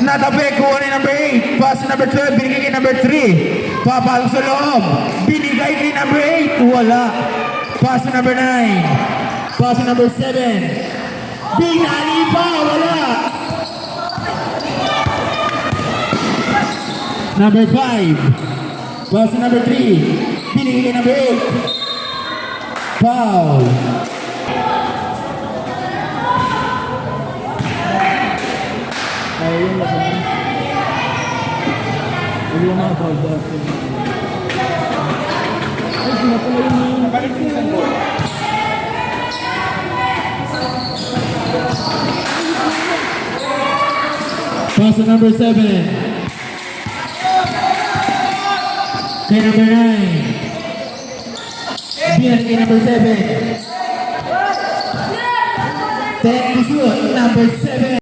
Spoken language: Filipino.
Natapik, kuha ni number 8. Pass to number 12, binigay kay number 3. Papasok sa loob. Binigay kay number 8. Wala. Pass to number 9. Pass to number 7. Binali pa, wala. Number 5. Pass to number 3. Binigay kay number 8. Foul. Ayun lang naman. Huwag lang mga ball doon. Ay, sinapala yun. Balik din sa ball. Pass to number 7. Kay number 9. Bias kay number 7. 10 to shoot, number 7.